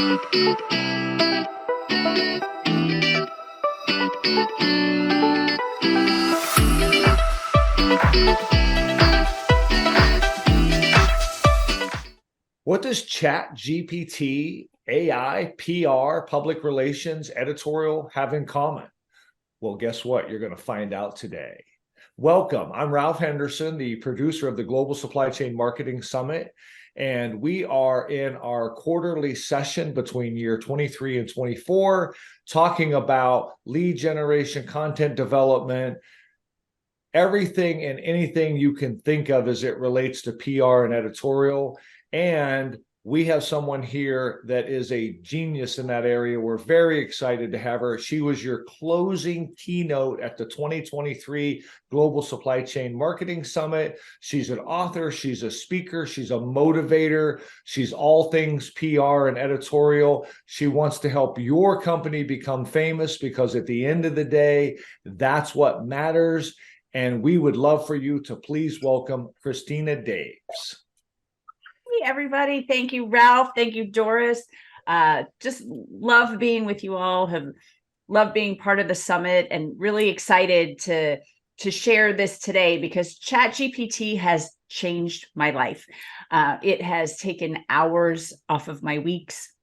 What does ChatGPT, AI, PR, public relations, editorial have in common? Well, guess what? You're going to find out today. Welcome. I'm Ralph Henderson, the producer of the Global Supply Chain Marketing Summit, and we are in our quarterly session between year 23 and 24, talking about lead generation, content development, everything and anything you can think of as it relates to PR and editorial. And we have someone here that is a genius in that area. We're very excited to have her. She was your closing keynote at the 2023 Global Supply Chain Marketing Summit. She's an author, she's a speaker, she's a motivator, she's all things PR and editorial. She wants to help your company become famous because at the end of the day, that's what matters. And we would love for you to please welcome Christina Daves. Hey, everybody. Thank you, Ralph. Thank you, Doris. Just love being with you all. Have loved being part of the summit and really excited to share this today because ChatGPT has changed my life. It has taken hours off of my weeks.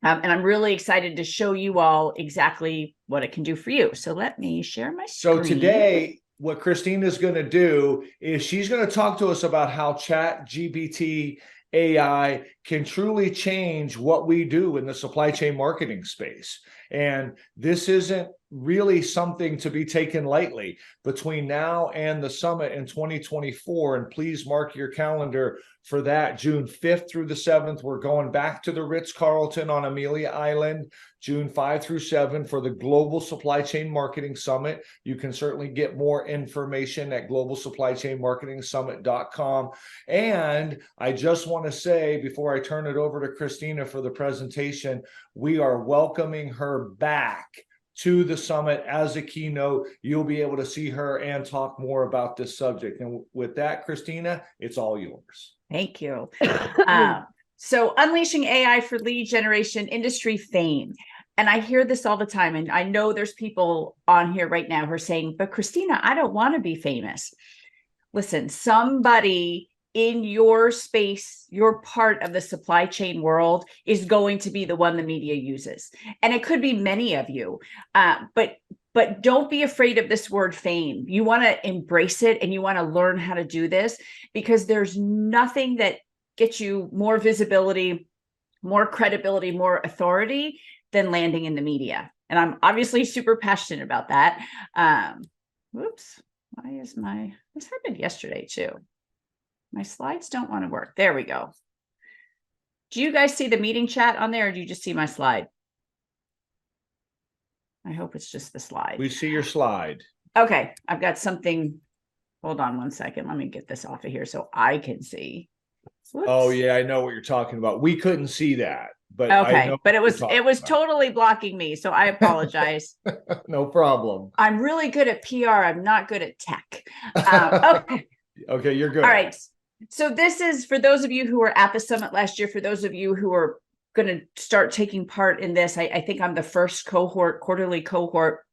And I'm really excited to show you all exactly what it can do for you. So let me share my screen. So today, what Christina is going to do is she's going to talk to us about how ChatGPT AI can truly change what we do in the supply chain marketing space. And this isn't really something to be taken lightly. Between now and the summit in 2024, and please mark your calendar for that, June 5th through the 7th, we're going back to the Ritz-Carlton on Amelia Island, June 5 through 7 for the Global Supply Chain Marketing Summit. You can certainly get more information at globalsupplychainmarketingsummit.com. And I just want to say, before I turn it over to Christina for the presentation, we are welcoming her back to the summit as a keynote. You'll be able to see her and talk more about this subject. And with that, Christina, it's all yours. Thank you. So unleashing AI for lead generation, industry fame. And I hear this all the time. And I know there's people on here right now who are saying, but Christina, I don't want to be famous. Listen, somebody in your space, your part of the supply chain world is going to be the one the media uses. And it could be many of you, but don't be afraid of this word fame. You want to embrace it and you want to learn how to do this because there's nothing that gets you more visibility, more credibility, more authority than landing in the media. And I'm obviously super passionate about that. Whoops, this happened yesterday too. My slides don't want to work. There we go. Do you guys see the meeting chat on there or do you just see my slide? I hope it's just the slide. We see your slide. Okay, I've got something. Hold on one second. Let me get this off of here so I can see. Whoops. Oh yeah, I know what you're talking about. We couldn't see that, but okay, but it was totally blocking me, so I apologize. No problem. I'm really good at PR. I'm not good at tech. Okay. Okay, you're good. All right. So this is for those of you who were at the summit last year. For those of you who are going to start taking part in this, I think I'm the first cohort, quarterly cohort.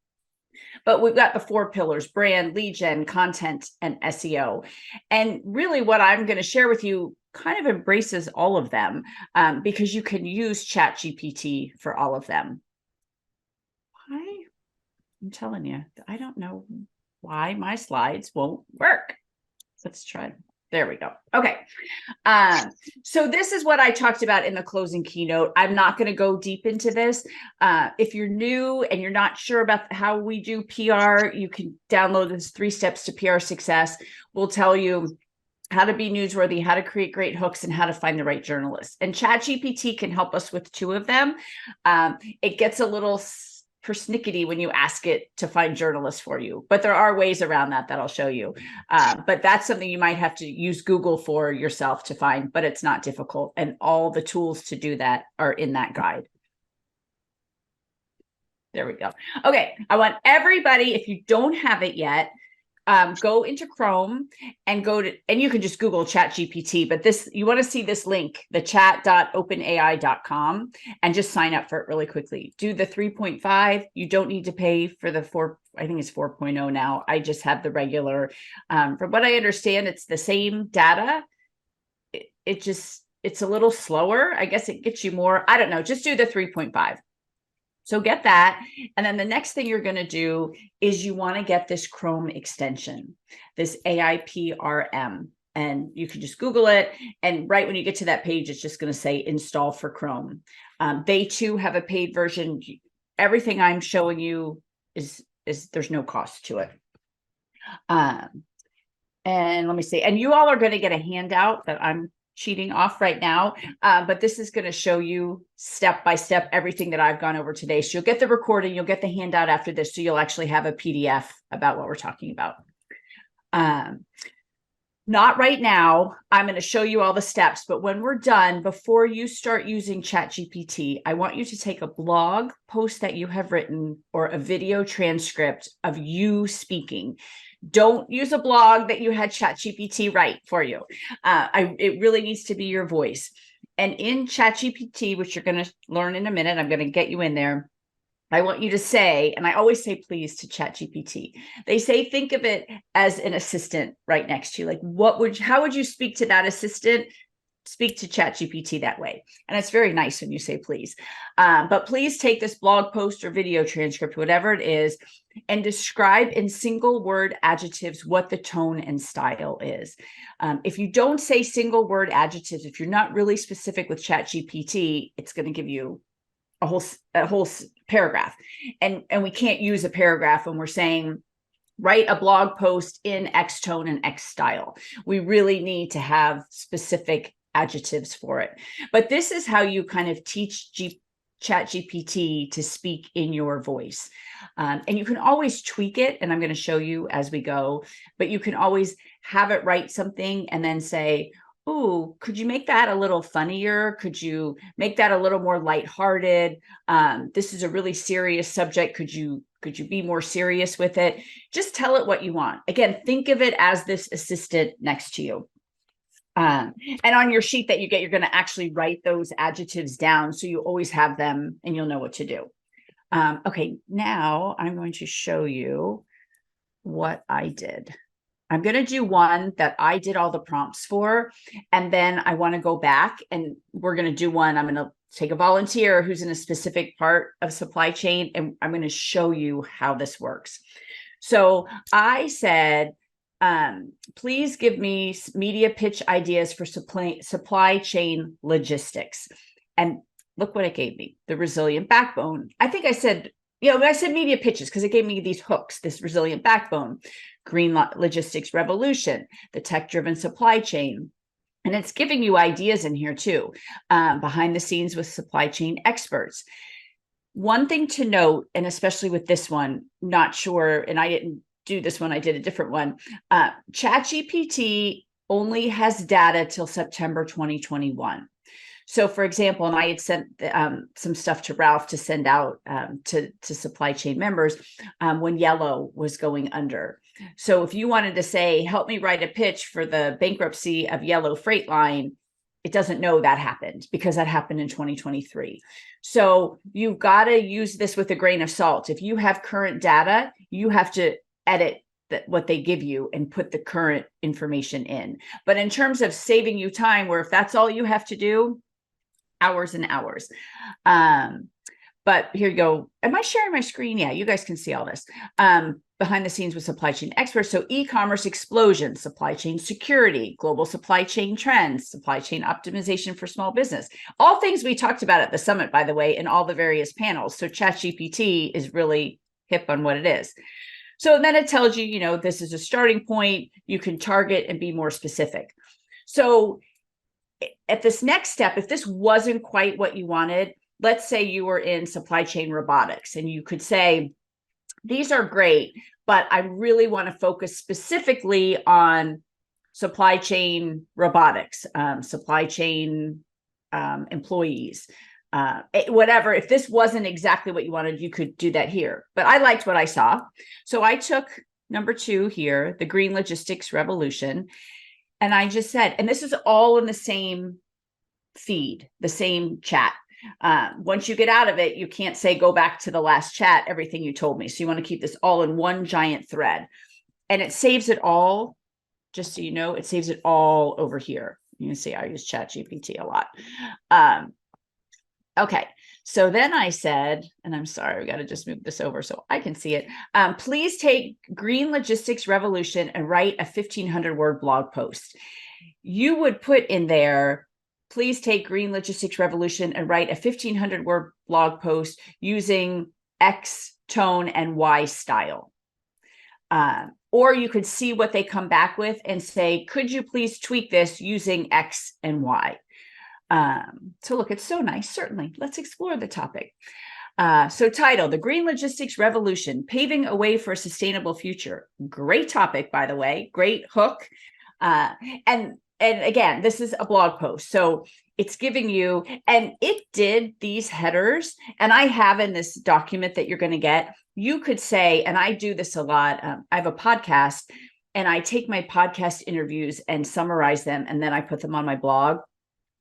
But we've got the 4 pillars: brand, lead gen, content, and SEO. And really what I'm going to share with you kind of embraces all of them because you can use ChatGPT for all of them. I'm telling you, I don't know why my slides won't work. Let's try. There we go. Okay. So this is what I talked about in the closing keynote. I'm not going to go deep into this. If you're new and you're not sure about how we do PR, you can download this 3 steps to PR success. We'll tell you how to be newsworthy, how to create great hooks, and how to find the right journalists. And ChatGPT can help us with 2 of them. It gets a little persnickety when you ask it to find journalists for you, but there are ways around that I'll show you. But that's something you might have to use Google for yourself to find, but it's not difficult. And all the tools to do that are in that guide. There we go. Okay. I want everybody, if you don't have it yet, go into Chrome and and you can just Google ChatGPT, but you want to see this link, the chat.openai.com, and just sign up for it really quickly. Do the 3.5. You don't need to pay for the 4, I think it's 4.0 now. I just have the regular. From what I understand, it's the same data. It's a little slower. I guess it gets you more. I don't know. Just do the 3.5. So get that. And then the next thing you're going to do is you want to get this Chrome extension, this AIPRM. And you can just Google it. And right when you get to that page, it's just going to say install for Chrome. They too have a paid version. Everything I'm showing you is there's no cost to it. And let me see. And you all are going to get a handout that I'm cheating off right now, but this is going to show you step by step everything that I've gone over today. So you'll get the recording, you'll get the handout after this, so you'll actually have a PDF about what we're talking about. Not right now. I'm going to show you all the steps, but when we're done, before you start using ChatGPT, I want you to take a blog post that you have written or a video transcript of you speaking. Don't use a blog that you had ChatGPT write for you. It really needs to be your voice. And in ChatGPT, which you're going to learn in a minute, I'm going to get you in there. I want you to say, and I always say please to ChatGPT. They say think of it as an assistant right next to you. Like, how would you speak to that assistant? Speak to ChatGPT that way. And it's very nice when you say please. But please take this blog post or video transcript, whatever it is, and describe in single word adjectives what the tone and style is. If you don't say single word adjectives, if you're not really specific with ChatGPT, it's going to give you a whole paragraph. And we can't use a paragraph when we're saying, write a blog post in X tone and X style. We really need to have specific adjectives for it. But this is how you kind of teach ChatGPT to speak in your voice. And you can always tweak it, and I'm going to show you as we go, but you can always have it write something and then say, ooh, could you make that a little funnier? Could you make that a little more lighthearted? This is a really serious subject. Could you be more serious with it? Just tell it what you want. Again, think of it as this assistant next to you. And on your sheet that you get, you're going to actually write those adjectives down so you always have them and you'll know what to do. Okay, now I'm going to show you what I did. I'm going to do one that I did all the prompts for, and then I want to go back and we're going to do one. I'm going to take a volunteer who's in a specific part of supply chain, and I'm going to show you how this works. So I said, please give me media pitch ideas for supply chain logistics. And look what it gave me, the resilient backbone. I think I said, I said media pitches because it gave me these hooks, this resilient backbone, green logistics revolution, the tech-driven supply chain. And it's giving you ideas in here too, behind the scenes with supply chain experts. One thing to note, and especially with this one, not sure, and I didn't do this one, I did a different one. ChatGPT only has data till September 2021. So for example, and I had sent some stuff to Ralph to send out to supply chain members when Yellow was going under. So if you wanted to say, help me write a pitch for the bankruptcy of Yellow Freight Line, it doesn't know that happened because that happened in 2023. So you've got to use this with a grain of salt. If you have current data, you have to edit what they give you and put the current information in. But in terms of saving you time, where if that's all you have to do, hours and hours. But here you go. Am I sharing my screen? Yeah, you guys can see all this. Behind the scenes with supply chain experts. So e-commerce explosion, supply chain security, global supply chain trends, supply chain optimization for small business. All things we talked about at the summit, by the way, in all the various panels. So ChatGPT is really hip on what it is. So then it tells you, this is a starting point. You can target and be more specific. So at this next step, if this wasn't quite what you wanted, let's say you were in supply chain robotics and you could say, these are great, but I really want to focus specifically on supply chain robotics, supply chain employees, whatever. If this wasn't exactly what you wanted, you could do that here. But I liked what I saw. So I took number 2 here, the green logistics revolution. And I just said, and this is all in the same feed, the same chat. Once you get out of it, you can't say, go back to the last chat, everything you told me. So you want to keep this all in one giant thread. And it saves it all, just so you know, it saves it all over here. You can see I use ChatGPT a lot. Okay, so then I said, and I'm sorry, we got to just move this over so I can see it. Please take Green Logistics Revolution and write a 1,500-word blog post. You would put in there, please take Green Logistics Revolution and write a 1,500-word blog post using X tone and Y style. Or you could see what they come back with and say, could you please tweak this using X and Y? So look, it's so nice. Certainly. Let's explore the topic. So title, The Green Logistics Revolution, Paving a Way for a Sustainable Future. Great topic, by the way. Great hook. And again, this is a blog post. So it's giving you, and it did these headers, and I have in this document that you're going to get, you could say, and I do this a lot. I have a podcast and I take my podcast interviews and summarize them, and then I put them on my blog.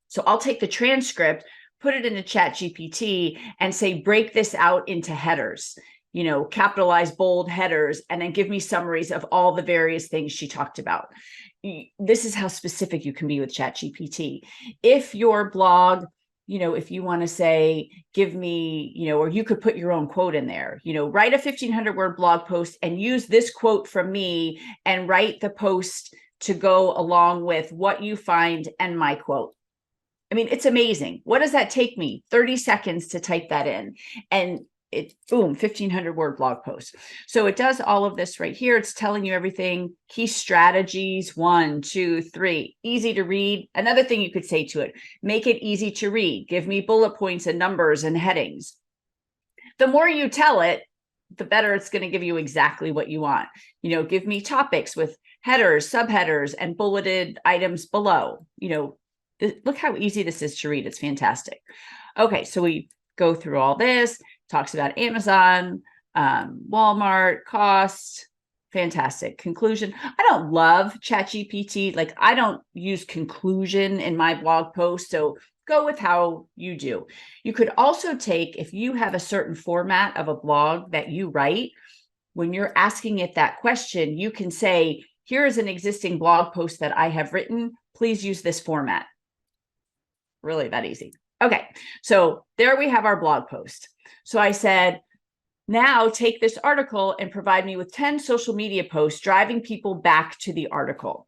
So I'll take the transcript, put it into ChatGPT and say, break this out into headers, capitalize bold headers, and then give me summaries of all the various things she talked about. This is how specific you can be with ChatGPT. If your blog, if you want to say, give me, or you could put your own quote in there, write a 1,500-word blog post and use this quote from me and write the post to go along with what you find and my quote. I mean, it's amazing. What does that take me? 30 seconds to type that in. And it, boom, 1,500-word blog post. So it does all of this right here. It's telling you everything. Key strategies, 1, 2, 3, easy to read. Another thing you could say to it, make it easy to read. Give me bullet points and numbers and headings. The more you tell it, the better it's going to give you exactly what you want. Give me topics with headers, subheaders, and bulleted items below. Look how easy this is to read. It's fantastic. Okay, so we go through all this, talks about Amazon, Walmart, cost, fantastic. Conclusion. I don't love ChatGPT. Like, I don't use conclusion in my blog post, so go with how you do. You could also take, if you have a certain format of a blog that you write, when you're asking it that question, you can say, here is an existing blog post that I have written. Please use this format. Really that easy. Okay, so there we have our blog post. So I said, now take this article and provide me with 10 social media posts driving people back to the article.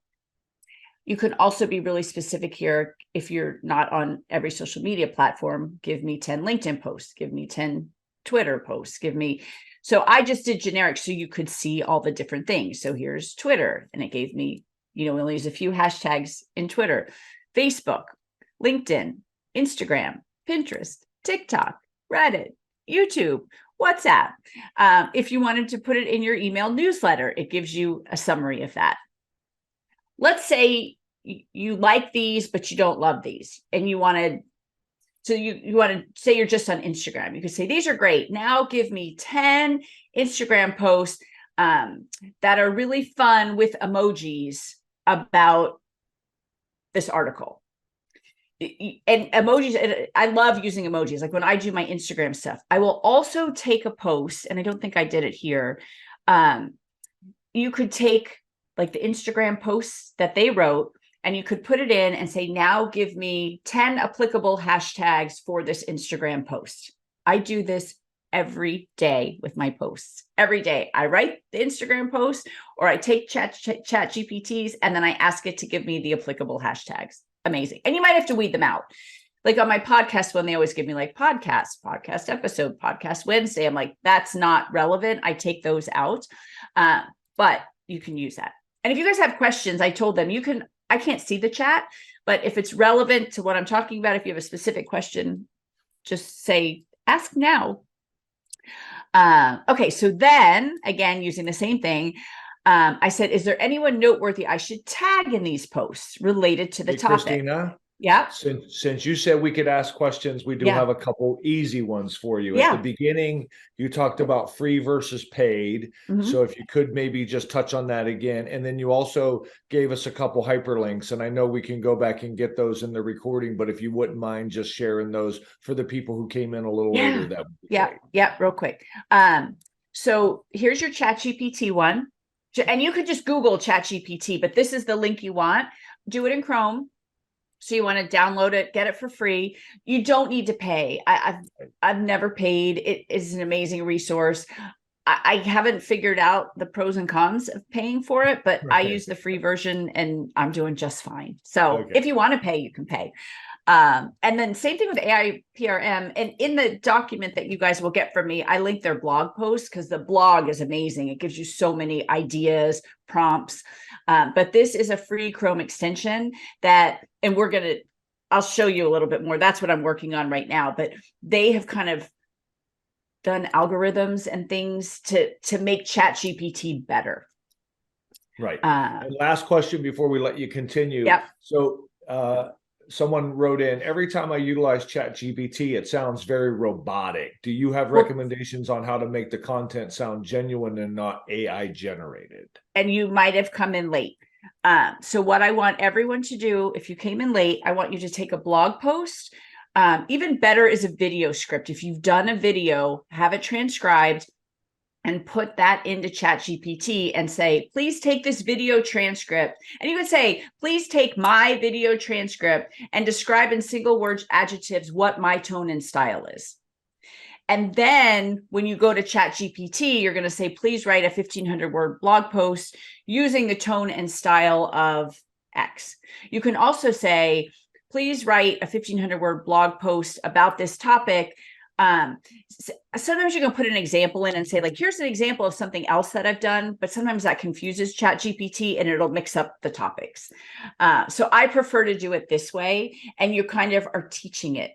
You can also be really specific here. If you're not on every social media platform, give me 10 LinkedIn posts, give me 10 Twitter posts, so I just did generic so you could see all the different things. So here's Twitter, and it gave me, we only use a few hashtags in Twitter, Facebook, LinkedIn, Instagram, Pinterest, TikTok, Reddit, YouTube, WhatsApp. If you wanted to put it in your email newsletter, it gives you a summary of that. Let's say you like these, but you don't love these, and you want to say you're just on Instagram. You could say, these are great. Now give me 10 Instagram posts that are really fun with emojis about this article. And emojis, I love using emojis. Like when I do my Instagram stuff, I will also take a post, and I don't think I did it here. You could take like the Instagram posts that they wrote, and you could put it in and say, now give me 10 applicable hashtags for this Instagram post. I do this every day with my posts. Every day I write the Instagram post, or I take ChatGPTs and then I ask it to give me the applicable hashtags. Amazing. And you might have to weed them out. Like on my podcast one, they always give me like podcast episode, podcast Wednesday. I'm like, that's not relevant. I take those out. But you can use that. And if you guys have questions, I told them I can't see the chat, but if it's relevant to what I'm talking about, if you have a specific question, just say, ask now. Okay. So then again, using the same thing, I said, is there anyone noteworthy I should tag in these posts related to the topic? Christina, Yeah. Since you said we could ask questions, we do Yeah. have a couple easy ones for you. At the Yeah. beginning, you talked about free versus paid. Mhm. So if you could maybe just touch on that again. And then you also gave us a couple hyperlinks, and I know we can go back and get those in the recording, but if you wouldn't mind just sharing those for the people who came in a little later, Yeah. that would be Yeah. great. Yeah. Real quick. So here's your ChatGPT one. And you could just Google ChatGPT, but this is the link you want. Do it in Chrome. So you want to download it, get it for free. You don't need to pay. I've never paid. It is an amazing resource. I haven't figured out the pros and cons of paying for it, but I Right. use the free version and I'm doing just fine. So Okay. if you want to pay, you can pay. And then same thing with AI PRM. And in the document that you guys will get from me, I link their blog post because the blog is amazing. It gives you so many ideas, prompts. But this is a free Chrome extension that, and I'll show you a little bit more. That's what I'm working on right now. But they have kind of done algorithms and things to make ChatGPT better. Right. And last question before we let you continue. Yep. So someone wrote in, every time I utilize ChatGPT, it sounds very robotic. Do you have Well, recommendations on how to make the content sound genuine and not AI generated? and you might have come in late. So what I want everyone to do, if you came in late, I want you to take a blog post. Even better is a video script. If you've done a video, have it transcribed and put that into ChatGPT and say, please take this video transcript. And you could say, please take my video transcript and describe in single words adjectives what my tone and style is. And then when you go to ChatGPT, you're going to say, please write a 1,500 word blog post using the tone and style of X. You can also say, please write a 1,500 word blog post about this topic. Sometimes you can put an example in and say, like, here's an example of something else that I've done, but sometimes that confuses ChatGPT and it'll mix up the topics. So I prefer to do it this way, and you kind of are teaching it.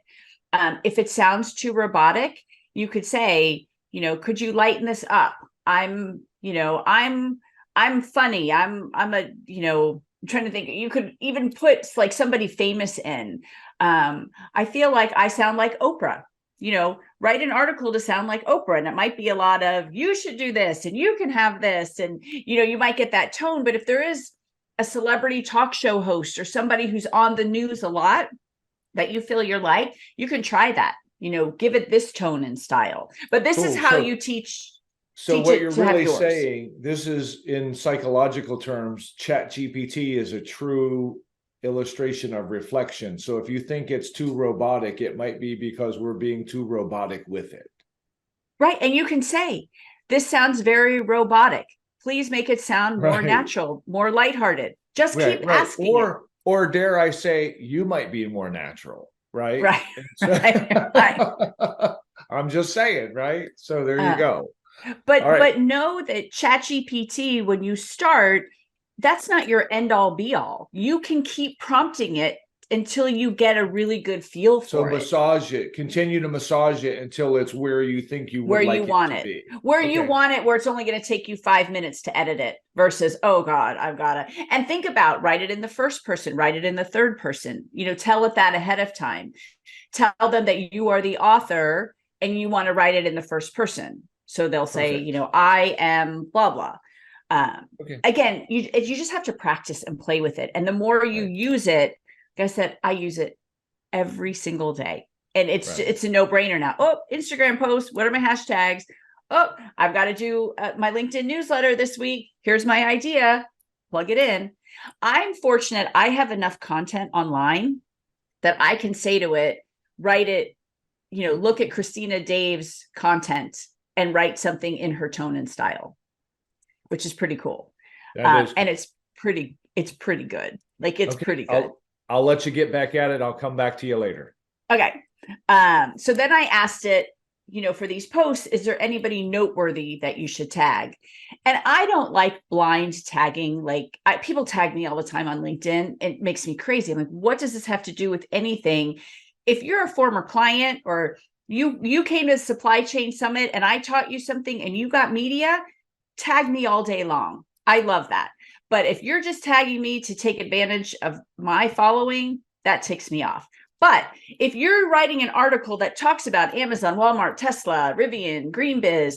If it sounds too robotic, you could say, could you lighten this up? I'm funny. I'm trying to think. You could even put like somebody famous in. I feel like I sound like Oprah. Write an article to sound like Oprah, and it might be a lot of, you should do this and you can have this. And, you might get that tone, but if there is a celebrity talk show host or somebody who's on the news a lot that you feel you're like, you can try that, give it this tone and style. But this is Cool. how you teach What it you're to have really yours. saying, this is in psychological terms, ChatGPT is a true illustration of reflection. So if you think it's too robotic, it might be because we're being too robotic with it. Right. And you can say, this sounds very robotic. Please make it sound more Right. natural, more lighthearted. Just keep Right. asking it. Or dare I say, you might be more natural, right? Right. So, Right. I'm just saying, right? So there you Uh, go. All but right. but know that ChatGPT, when you start, that's not your end all be all. You can keep prompting it until you get a really good feel So for it, massage it, continue to massage it until it's where you think you would where you like it want to it, be. where you Okay. want it, where it's only going to take you 5 minutes to edit it versus, oh God, I've got to. And think about, write it in the first person, write it in the third person, tell it that ahead of time. Tell them that you are the author and you want to write it in the first person. So they'll say, Perfect. I am blah, blah. Okay. Again, you just have to practice and play with it. And the more you Right. use it, like I said, I use it every single day. And it's Right. a no-brainer now. Oh, Instagram post, what are my hashtags? Oh, I've got to do my LinkedIn newsletter this week. Here's my idea. Plug it in. I'm fortunate I have enough content online that I can say to it, write it, look at Christina Dave's content and write something in her tone and style, which is pretty cool. That is And cool. it's pretty good. Like, it's Okay. pretty good. I'll let you get back at it. I'll come back to you later. Okay. So then I asked it, for these posts, is there anybody noteworthy that you should tag? And I don't like blind tagging. Like, people tag me all the time on LinkedIn. It makes me crazy. I'm like, what does this have to do with anything? If you're a former client or you came to the supply chain summit and I taught you something and you got media, tag me all day long. I love that. But if you're just tagging me to take advantage of my following, that ticks me off. But if you're writing an article that talks about Amazon, Walmart, Tesla, Rivian, GreenBiz,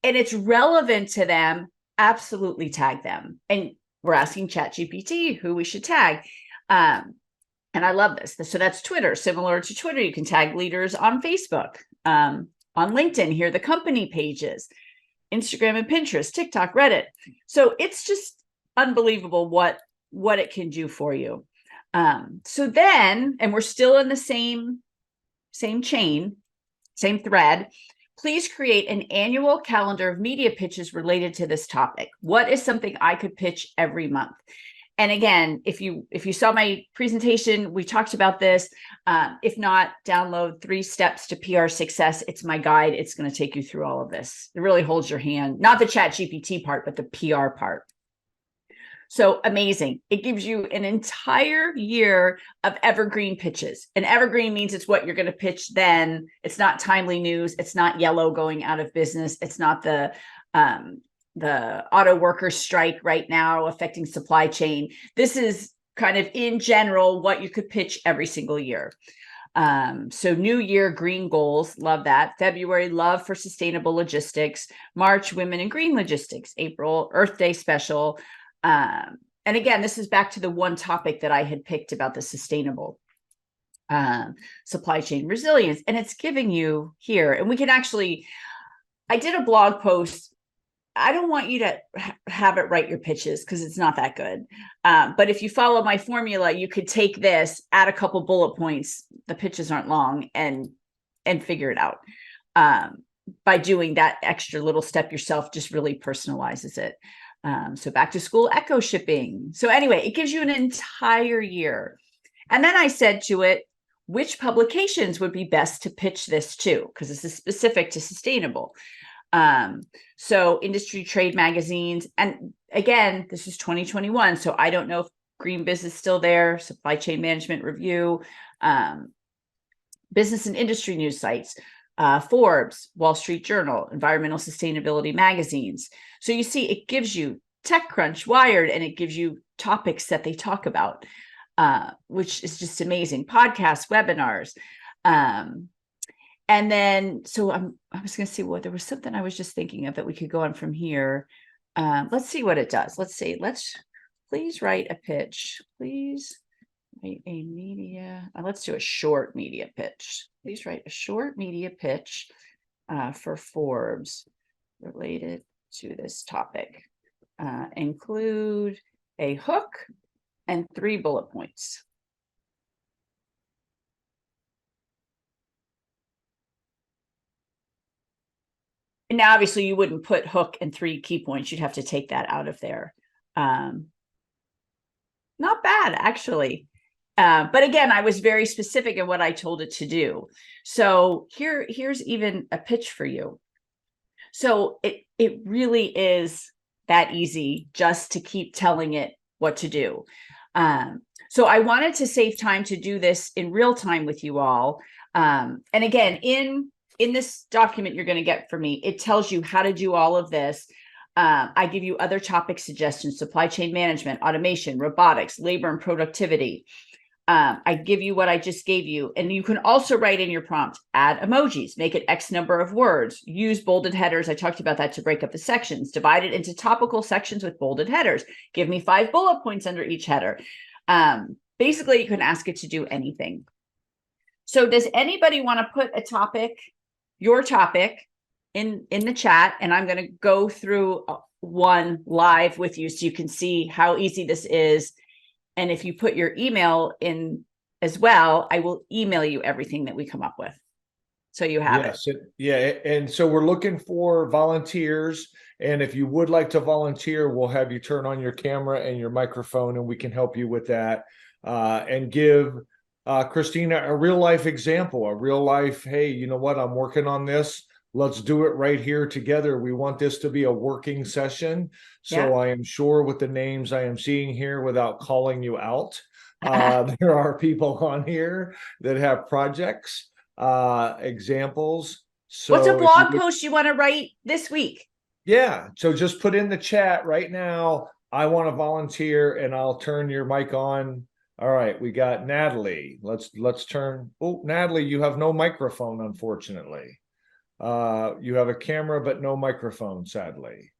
and it's relevant to them, absolutely tag them. And we're asking ChatGPT who we should tag. And I love this. So that's Twitter. Similar to Twitter, you can tag leaders on Facebook, on LinkedIn. Here are the company pages, Instagram and Pinterest, TikTok, Reddit. So it's just unbelievable what it can do for you. So then, and we're still in the same chain, same thread. Please create an annual calendar of media pitches related to this topic. What is something I could pitch every month? And again, if you saw my presentation, we talked about this. If not, download 3 Steps to PR Success. It's my guide. It's going to take you through all of this. It really holds your hand, not the ChatGPT part, but the PR part. So amazing. It gives you an entire year of evergreen pitches. And evergreen means it's what you're going to pitch then. It's not timely news. It's not Yellow going out of business. It's not the auto workers strike right now affecting supply chain. This is kind of in general what you could pitch every single year. So New Year, green goals, love that. February, love for sustainable logistics. March, women in green logistics. April, Earth Day special. And again, this is back to the one topic that I had picked about the sustainable supply chain resilience. And it's giving you here, and we can actually, I did a blog post. I don't want you to have it write your pitches because it's not that good. But if you follow my formula, you could take this, add a couple bullet points. The pitches aren't long, and figure it out. By doing that extra little step yourself, just really personalizes it. So back to school echo shipping. So anyway, it gives you an entire year. And then I said to it, which publications would be best to pitch this to? Because this is specific to sustainable. So industry trade magazines. And again, this is 2021. So I don't know if GreenBiz is still there, Supply Chain Management Review, business and industry news sites, Forbes, Wall Street Journal, environmental sustainability magazines. So you see, it gives you TechCrunch, Wired, and it gives you topics that they talk about, which is just amazing. Podcasts, webinars. And then, so I was going to see what, there was something I was just thinking of that we could go on from here. Let's see what it does. Let's see. Please write a pitch. Please write a media. Let's do a short media pitch. Please write a short media pitch for Forbes related to this topic. Include a hook and 3 bullet points. And now, obviously, you wouldn't put hook and 3 key points. You'd have to take that out of there. Not bad, actually. But again, I was very specific in what I told it to do. So here's even a pitch for you. So it really is that easy just to keep telling it what to do. So I wanted to save time to do this in real time with you all. And again, in this document you're going to get from me, it tells you how to do all of this. I give you other topic suggestions: supply chain management, automation, robotics, labor and productivity. I give you what I just gave you. And you can also write in your prompt, add emojis, make it X number of words, use bolded headers. I talked about that to break up the sections, divide it into topical sections with bolded headers. Give me 5 bullet points under each header. Basically, you can ask it to do anything. So does anybody want to put a topic, your topic, in the chat? And I'm going to go through one live with you so you can see how easy this is. And if you put your email in as well, I will email you everything that we come up with, so you have it. Yeah, and so we're looking for volunteers. And if you would like to volunteer, we'll have you turn on your camera and your microphone, and we can help you with that. And give Christina a real life example, a real life, hey, you know what, I'm working on this. Let's do it right here together. We want this to be a working session. So yeah. I am sure with the names I am seeing here, without calling you out, there are people on here that have projects, examples. So what's a blog post you want to write this week? Yeah. So just put in the chat right now, I want to volunteer, and I'll turn your mic on All right, we got Natalie. Let's turn. Oh, Natalie, you have no microphone, unfortunately. You have a camera, but no microphone, sadly.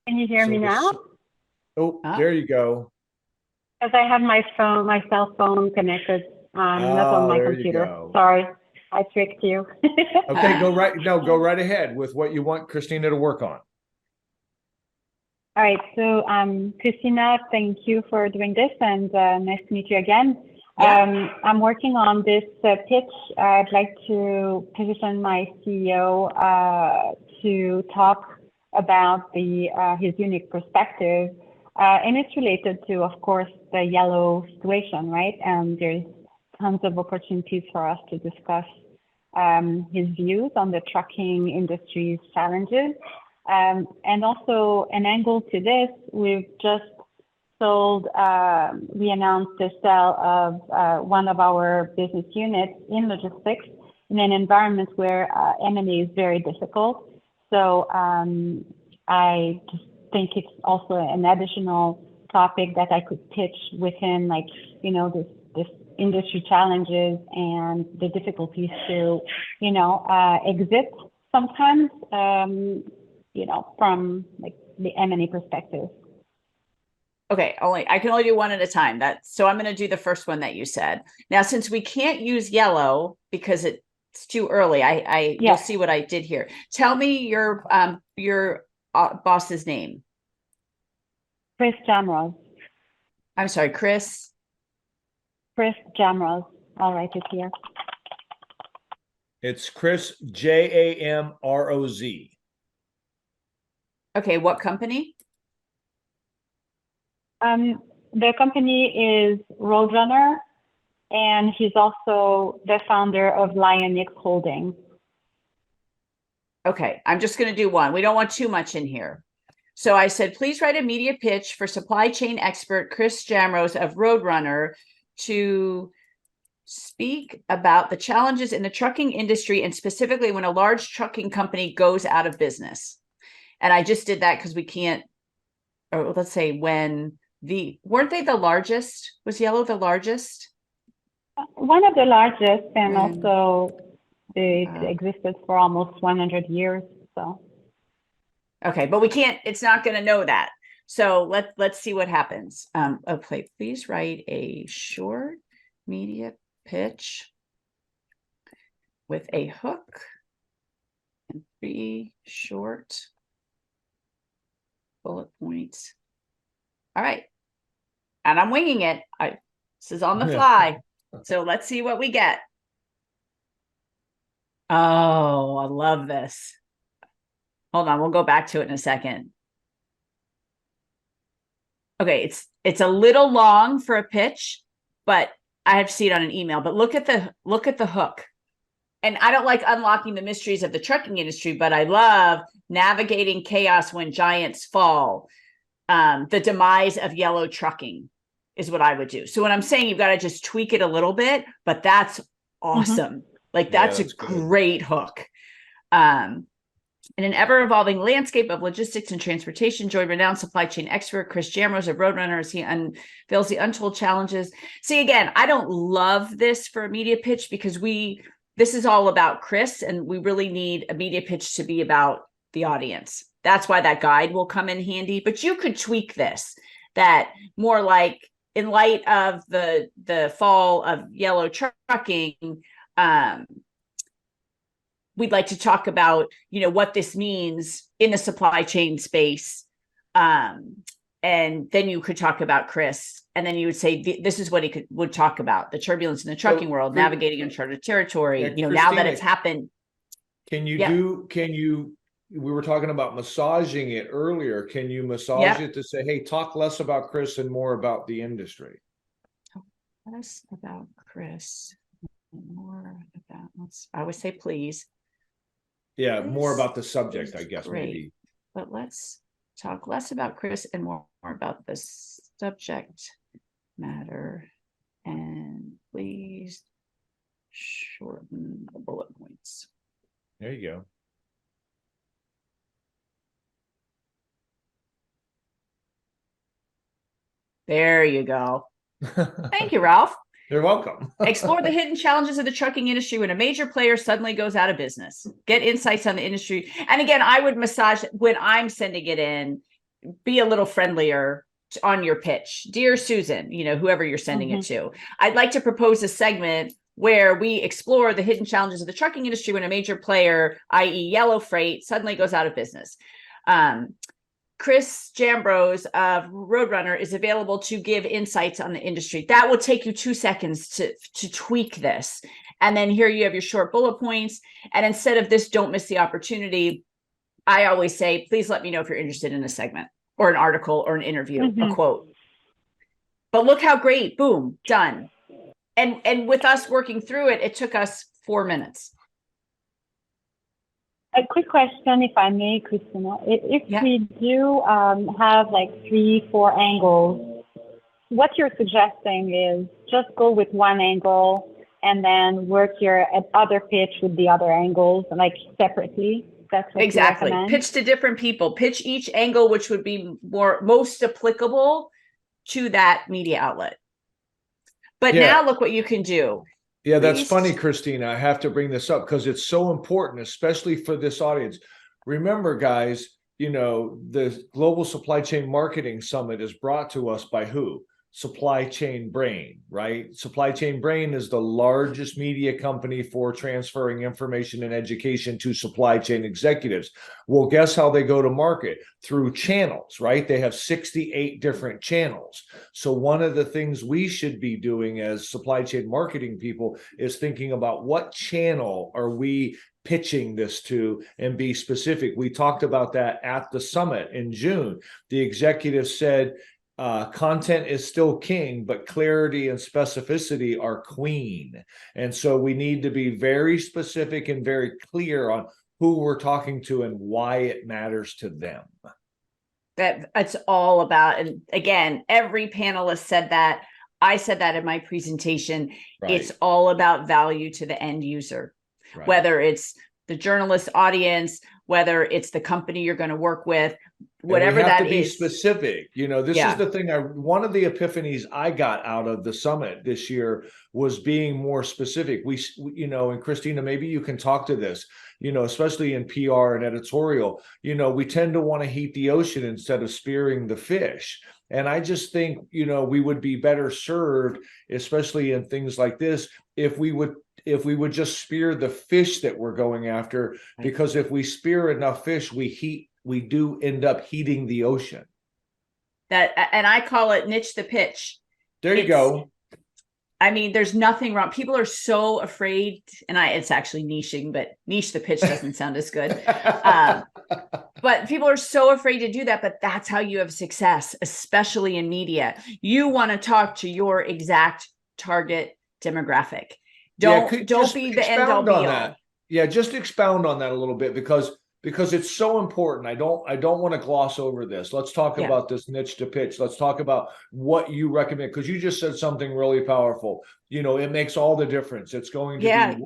Can you hear So me now? this, oh, Oh, there you go. Because I have my cell phone connected, not on Oh, my there you computer. go. Sorry, I tricked you. Okay, go right. No, go right ahead with what you want Christina to work on. All right, so Christina, thank you for doing this, and nice to meet you again. yeah. I'm working on this pitch. I'd like to position my CEO to talk about his unique perspective, and it's related to, of course, the yellow situation, right? And there's tons of opportunities for us to discuss his views on the trucking industry's challenges. And also an angle to this, we've just we announced the sale of one of our business units in logistics in an environment where M&A is very difficult. So I just think it's also an additional topic that I could pitch within, like, this industry challenges and the difficulties to, exit sometimes, from like the M&A perspective. Okay, I can only do one at a time. So I'm going to do the first one that you said. Now, since we can't use yellow because it's too early, you'll see what I did here. Tell me your boss's name. Chris Jamroz. I'm sorry, Chris. Chris Jamroz. I'll write it here. It's Chris Jamroz. Okay, what company? The company is Roadrunner, and he's also the founder of Lionix Holdings. Okay, I'm just going to do one. We don't want too much in here. So I said, please write a media pitch for supply chain expert Chris Jamroz of Roadrunner to speak about the challenges in the trucking industry and specifically when a large trucking company goes out of business. And I just did that because we can't, or let's say when weren't they the largest? Was Yellow the largest? One of the largest, and When, also it existed for almost 100 years. So okay, but we can't, it's not going to know that. So let's see what happens. Okay, please write a short media pitch with a hook and 3 short bullet points. All right. And I'm winging it. This is on the fly. So let's see what we get. Oh, I love this. Hold on, we'll go back to it in a second. Okay, it's a little long for a pitch, but I have to see it on an email. But look at the hook. And I don't like unlocking the mysteries of the trucking industry, but I love navigating chaos when giants fall. The demise of yellow trucking is what I would do. So when I'm saying you've got to just tweak it a little bit, but that's awesome. Like that's a great hook. In an ever-evolving landscape of logistics and transportation, join renowned supply chain expert Chris Jamroz of Roadrunner as he unveils the untold challenges. See, again, I don't love this for a media pitch because this is all about Chris, and we really need a media pitch to be about the audience. That's why that guide will come in handy. But you could tweak this, that more like in light of the fall of yellow trucking. We'd like to talk about, what this means in the supply chain space. And then you could talk about Chris, and then you would say, this is what he would talk about: the turbulence in the trucking world, navigating uncharted territory. Now that it's happened. We were talking about massaging it earlier. Can you massage it to say, hey, talk less about Chris and more about the industry? Talk less about Chris, more about, I would say, please. Yeah, more about the subject, I guess, great. maybe. But let's talk less about Chris and more about the subject matter. And please shorten the bullet points. There you go. There you go. Thank you, Ralph. You're welcome. Explore the hidden challenges of the trucking industry when a major player suddenly goes out of business. Get insights on the industry. And again, I would massage when I'm sending it in, be a little friendlier on your pitch. Dear Susan, whoever you're sending it to, I'd like to propose a segment where we explore the hidden challenges of the trucking industry when a major player, i.e. Yellow Freight, suddenly goes out of business. Chris Jambros of Roadrunner is available to give insights on the industry. That will take you 2 seconds to tweak this. And then here you have your short bullet points. And instead of this, don't miss the opportunity, I always say, please let me know if you're interested in a segment or an article or an interview, a quote. But look how great, boom, done. And with us working through it, it took us 4 minutes. A quick question, if I may, Christina. If we do have like 3-4 angles, what you're suggesting is just go with one angle and then work your other pitch with the other angles, like separately. That's what exactly. You recommend? Pitch to different people. Pitch each angle, which would be most applicable to that media outlet. But now look what you can do. Yeah, that's funny, Christina. I have to bring this up because it's so important, especially for this audience. Remember, guys, the Global Supply Chain Marketing Summit is brought to us by who? Supply Chain Brain, right? Supply Chain Brain is the largest media company for transferring information and education to supply chain executives. Well, guess how they go to market? Through channels, right? They have 68 different channels. So one of the things we should be doing as supply chain marketing people is thinking about what channel are we pitching this to and be specific. We talked about that at the summit in June. The executive said, content is still king, but clarity and specificity are queen. And so we need to be very specific and very clear on who we're talking to and why it matters to them. That it's all about, and again, every panelist said that. I said that in my presentation. Right. It's all about value to the end user, right. Whether it's the journalist audience, whether it's the company you're going to work with, whatever that is. We have to be specific. This is the thing. One of the epiphanies I got out of the summit this year was being more specific. We and Christina, maybe you can talk to this, especially in PR and editorial, we tend to want to heat the ocean instead of spearing the fish. And I just think, we would be better served, especially in things like this, if we would just spear the fish that we're going after, because if we spear enough fish, we do end up heating the ocean. And I call it niche the pitch. There you go. I mean, there's nothing wrong. People are so afraid, and it's actually niching, but niche the pitch doesn't sound as good. But people are so afraid to do that, but that's how you have success, especially in media. You want to talk to your exact target demographic. Don't be the end all be all. Yeah, just expound on that a little bit because it's so important. I don't want to gloss over this. Let's talk about this niche to pitch. Let's talk about what you recommend, because you just said something really powerful. It makes all the difference. It's going to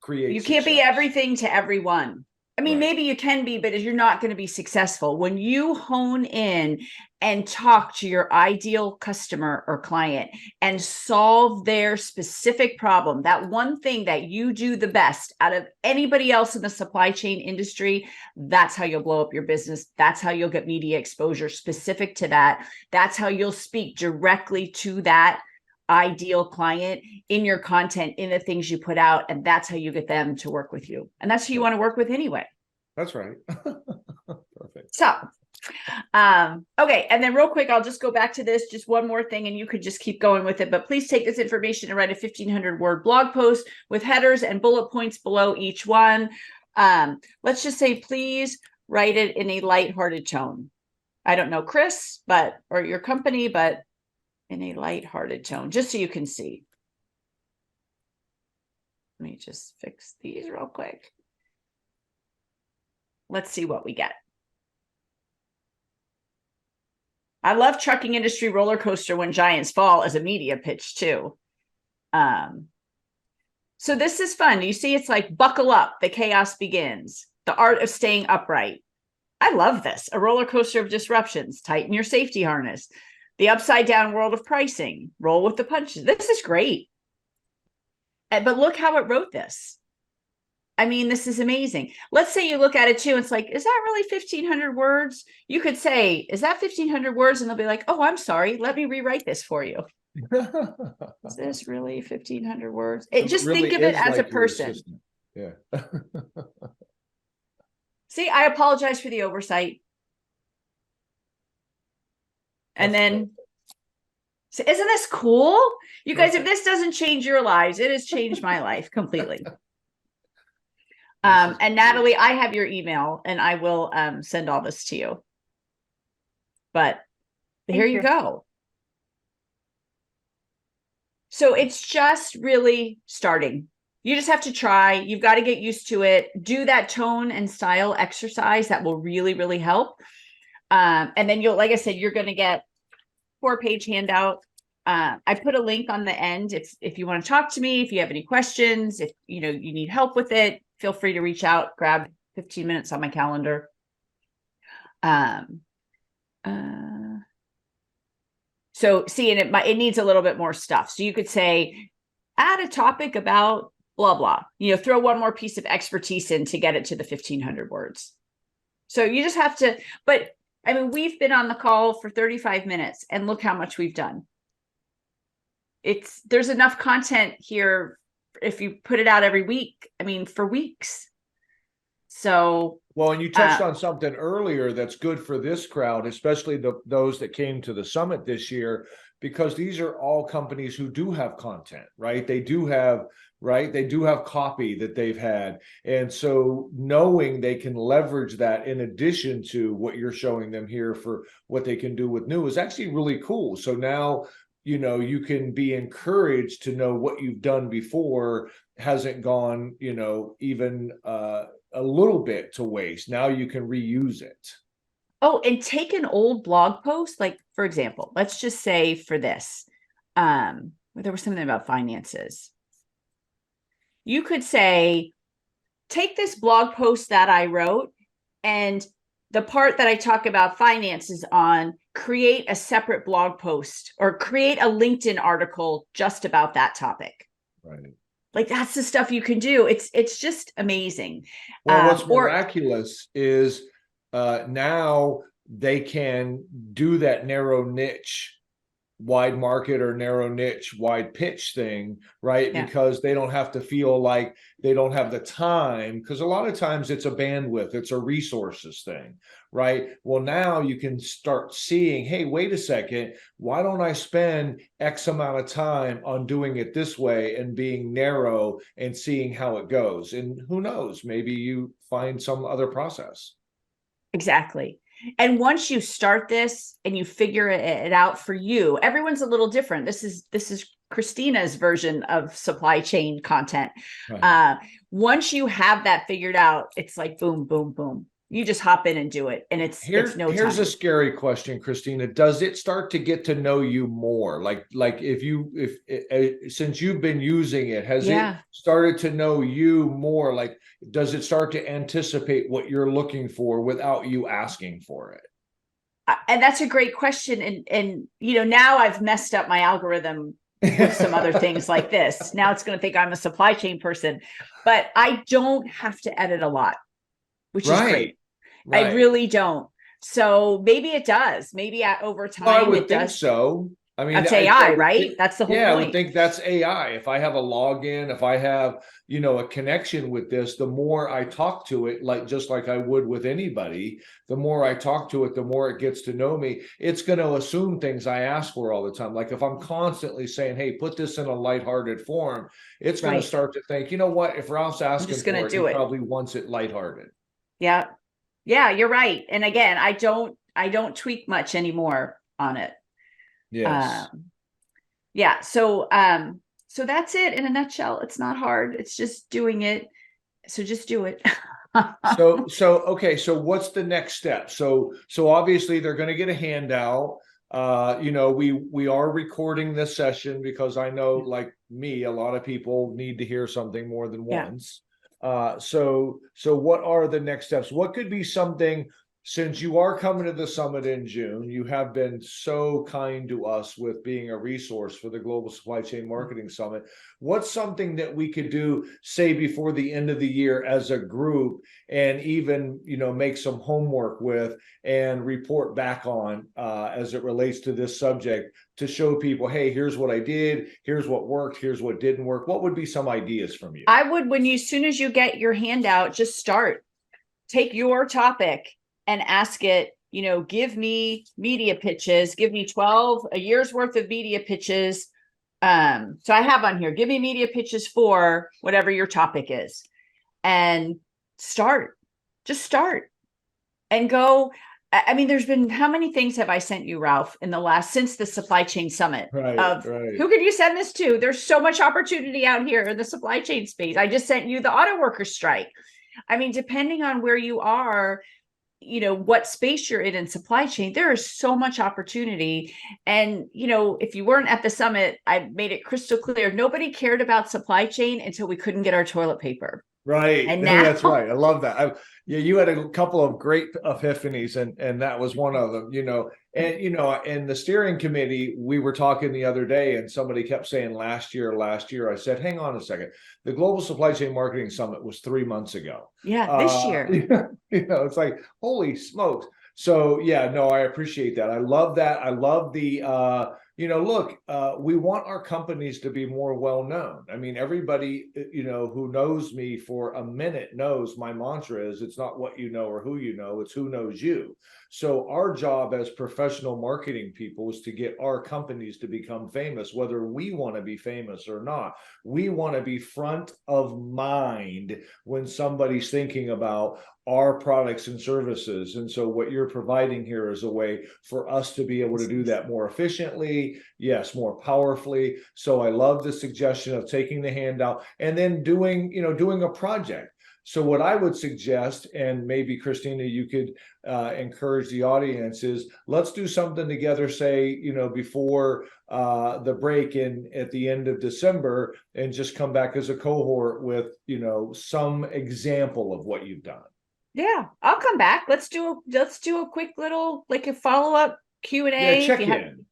create. You can't be everything to everyone. I mean, maybe you can be, but you're not going to be successful. When you hone in and talk to your ideal customer or client and solve their specific problem, that one thing that you do the best out of anybody else in the supply chain industry, that's how you'll blow up your business. That's how you'll get media exposure specific to that. That's how you'll speak directly to that ideal client in your content, in the things you put out, and that's how you get them to work with you. And that's who you want to work with anyway. That's right. Perfect. So, okay. And then real quick, I'll just go back to this, just one more thing, and you could just keep going with it, but please take this information and write a 1,500 word blog post with headers and bullet points below each one. Let's just say, please write it in a lighthearted tone. I don't know, Chris, or your company, but in a lighthearted tone, just so you can see. Let me just fix these real quick. Let's see what we get. I love trucking industry roller coaster when giants fall as a media pitch too. So this is fun. You see, it's like buckle up, the chaos begins. The art of staying upright. I love this. A roller coaster of disruptions. Tighten your safety harness. The upside down world of pricing, roll with the punches. This is great. But look how it wrote this. I mean, this is amazing. Let's say you look at it too. It's like, is that really 1,500 words? You could say, is that 1,500 words? And they'll be like, oh, I'm sorry. Let me rewrite this for you. Is this really 1,500 words? Just really think of it is as a like your person. assistant. Yeah. See, I apologize for the oversight. And That's then, so isn't this cool? You guys, if perfect. this doesn't change your lives, it has changed my life completely. This is And Natalie, I have your email and I will send all this to you. But here Thank you you. go. So it's just really starting. You just have to try. You've got to get used to it. Do that tone and style exercise. That will really, really help. And then you'll, like I said, you're going to get 4-page handout. I put a link on the end. If you want to talk to me, if you have any questions, if you need help with it, feel free to reach out, grab 15 minutes on my calendar. So see, and it needs a little bit more stuff. So you could say, add a topic about blah, blah, throw one more piece of expertise in to get it to the 1,500 words. So you just have to, but I mean, we've been on the call for 35 minutes and look how much we've done. There's enough content here. If you put it out every week, I mean, for weeks. So, well, and you touched on something earlier that's good for this crowd, especially those that came to the summit this year, because these are all companies who do have content, right? They do have copy that they've had. And so knowing they can leverage that in addition to what you're showing them here for what they can do with new is actually really cool. So now, you can be encouraged to know what you've done before hasn't gone, even a little bit to waste. Now you can reuse it. Oh, and take an old blog post, like for example, let's just say for this, there was something about finances. You could say, take this blog post that I wrote and the part that I talk about finances on, create a separate blog post or create a LinkedIn article just about that topic. Right. Like that's the stuff you can do. It's just amazing. Well, what's miraculous is now they can do that narrow niche, wide market or narrow niche, wide pitch thing, right? Yeah. Because they don't have to feel like they don't have the time, because a lot of times it's a bandwidth, it's a resources thing, right? Well, now you can start seeing, hey, wait a second, why don't I spend X amount of time on doing it this way and being narrow and seeing how it goes? And who knows, maybe you find some other process. Exactly. And once you start this and you figure it out for you, everyone's a little different. This is Christina's version of supply chain content. Right. Once you have that figured out, it's like boom, boom, boom. You just hop in and do it, and it's no time. Here's a scary question, Christina. Does it start to get to know you more? Like since you've been using it, has it started to know you more? Like, does it start to anticipate what you're looking for without you asking for it? And that's a great question. And now I've messed up my algorithm with some other things like this. Now it's going to think I'm a supply chain person, but I don't have to edit a lot, which is great. Right. I really don't. So maybe it does. Maybe over time, well, I would think so. I mean, that's AI, right? That's the whole point. I would think that's AI. If I have a login, if I have, a connection with this, the more I talk to it, just like I would with anybody, the more I talk to it, the more it gets to know me. It's going to assume things I ask for all the time. Like if I'm constantly saying, hey, put this in a lighthearted form, it's going to start to think, you know what, if Ralph's asking for it, he probably wants it lighthearted. Yeah. Yeah, you're right. And again, I don't tweak much anymore on it. Yes. Yeah. So that's it in a nutshell. It's not hard. It's just doing it. So just do it. Okay. So what's the next step? So obviously they're going to get a handout. We are recording this session because I know, like me, a lot of people need to hear something more than once. So what are the next steps? What could be something since you are coming to the summit in June, you have been so kind to us with being a resource for the Global Supply Chain Marketing Summit. What's something that we could do, say, before the end of the year as a group, and even, make some homework with and report back on as it relates to this subject, to show people, hey, here's what I did, here's what worked, here's what didn't work? What would be some ideas from you? I would, as soon as you get your handout, just start. Take your topic and ask it, give me media pitches, give me a year's worth of media pitches. So I have on here, give me media pitches for whatever your topic is, and just start and go. I mean, there's been, how many things have I sent you, Ralph, since the Supply Chain Summit? Right. Who could you send this to? There's so much opportunity out here in the supply chain space. I just sent you the auto workers strike. I mean, depending on where you are, what space you're in supply chain, there is so much opportunity. And, if you weren't at the summit, I made it crystal clear. Nobody cared about supply chain until we couldn't get our toilet paper. Right. And No, now, that's right. I love that. Yeah, you had a couple of great epiphanies, and that was one of them, and, in the steering committee, we were talking the other day, and somebody kept saying last year. I said, hang on a second. The Global Supply Chain Marketing Summit was 3 months ago. Yeah, this year. It's like, holy smokes. So yeah, no, I appreciate that. I love that. I love the, look, we want our companies to be more well-known. I mean, everybody, who knows me for a minute knows my mantra is, it's not what you know or who you know, it's who knows you. So our job as professional marketing people is to get our companies to become famous, whether we want to be famous or not. We want to be front of mind when somebody's thinking about our products and services. And so what you're providing here is a way for us to be able to do that more efficiently, yes, more powerfully. So I love the suggestion of taking the handout and then doing a project. So what I would suggest, and maybe Christina, you could encourage the audience, is let's do something together, say, before the break at the end of December, and just come back as a cohort with, some example of what you've done. Yeah, I'll come back. Let's do a quick little, like, a follow-up Q&A. Yeah, check in.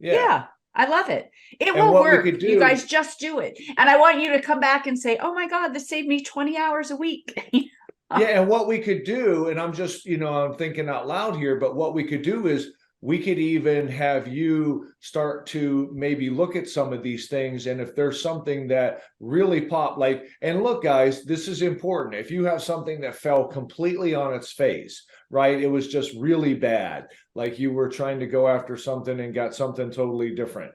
Yeah, I love it. It And will what we work. could You do- guys just do it. And I want you to come back and say, oh my God, this saved me 20 hours a week. Yeah, and what we could do, and I'm just, I'm thinking out loud here, but what we could do is we could even have you start to maybe look at some of these things. And if there's something that really popped, like, and look, guys, this is important. If you have something that fell completely on its face, right? It was just really bad. Like you were trying to go after something and got something totally different.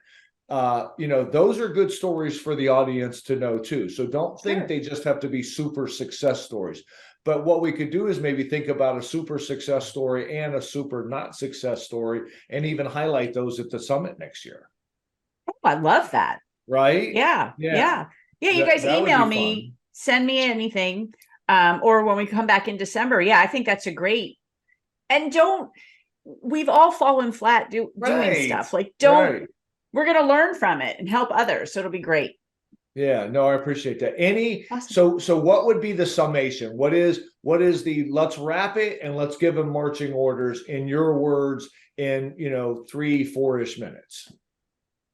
Those are good stories for the audience to know too. So don't think they just have to be super success stories. But what we could do is maybe think about a super success story and a super not success story, and even highlight those at the summit next year. Oh, I love that. Right? Yeah. You guys email me, send me anything. Or when we come back in December. Yeah, I think that's a great. And we've all fallen flat doing stuff. Like, we're going to learn from it and help others. So it'll be great. Yeah, no, I appreciate that. Awesome. So what would be the summation? What is the, let's wrap it and let's give them marching orders in your words in, 3-4-ish minutes.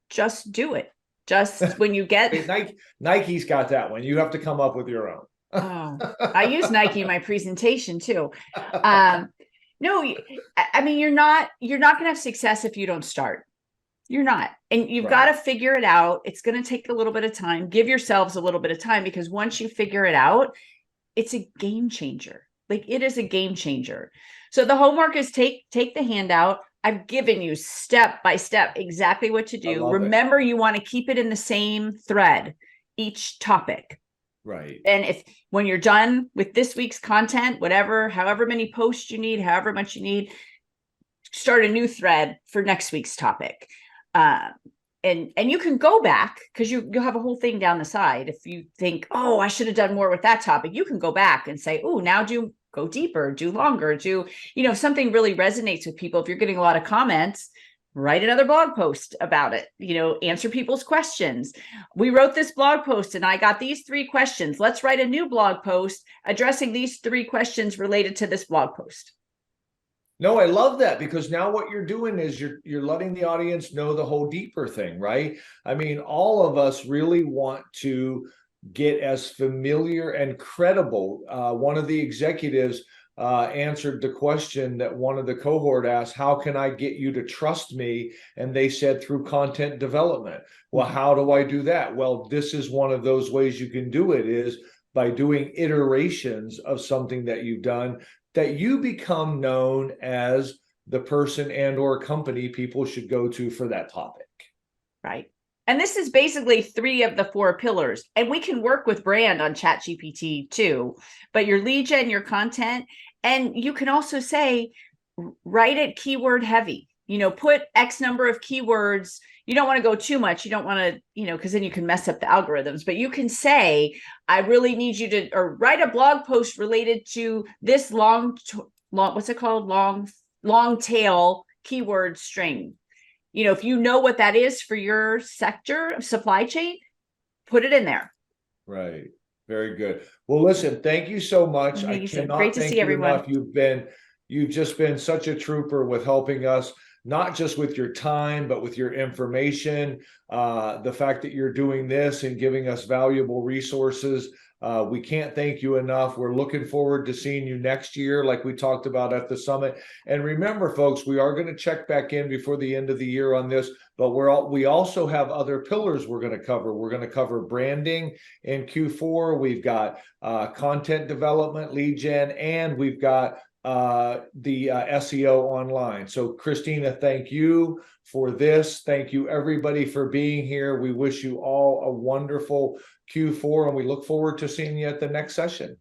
Just do it. Just when you get Nike's got that one. You have to come up with your own. Oh, I use Nike in my presentation too. No, I mean, you're not going to have success if you don't start. You're not. And you've got to figure it out. It's going to take a little bit of time. Give yourselves a little bit of time, because once you figure it out, it's a game changer. Like, it is a game changer. So the homework is take the handout. I've given you step by step exactly what to do. Remember, you want to keep it in the same thread, each topic. Right. And when you're done with this week's content, however many posts you need, however much you need, start a new thread for next week's topic. And you can go back, because you'll have a whole thing down the side. If you think, oh, I should have done more with that topic, you can go back and say, oh, now go deeper, do longer, if something really resonates with people. If you're getting a lot of comments, write another blog post about it, answer people's questions. We wrote this blog post and I got these 3 questions. Let's write a new blog post addressing these 3 questions related to this blog post. No, I love that, because now what you're doing is you're letting the audience know the whole deeper thing, right? I mean, all of us really want to get as familiar and credible. One of the executives answered the question that one of the cohort asked, how can I get you to trust me? And they said, through content development. Well, how do I do that? Well, this is one of those ways you can do it, is by doing iterations of something that you've done, that you become known as the person and or company people should go to for that topic. Right. And this is basically 3 of the 4 pillars. And we can work with brand on ChatGPT too, but your lead gen, your content, and you can also say, write it keyword heavy, put X number of keywords. You don't want to go too much. You don't want to, because then you can mess up the algorithms, but you can say, I really need you to, or write a blog post related to this long, what's it called? Long tail keyword string. If you know what that is for your sector of supply chain, put it in there. Right. Very good. Well, listen, thank you so much. I Amazing. cannot Great to thank see you everyone. enough. You've just been such a trooper with helping us, not just with your time, but with your information. The fact that you're doing this and giving us valuable resources. We can't thank you enough. We're looking forward to seeing you next year, like we talked about at the summit. And remember, folks, we are going to check back in before the end of the year on this, but we also have other pillars we're going to cover. We're going to cover branding in Q4. We've got content development, lead gen, and we've got the SEO online. So Christina, thank you for this. Thank you everybody for being here. We wish you all a wonderful Q4, and we look forward to seeing you at the next session.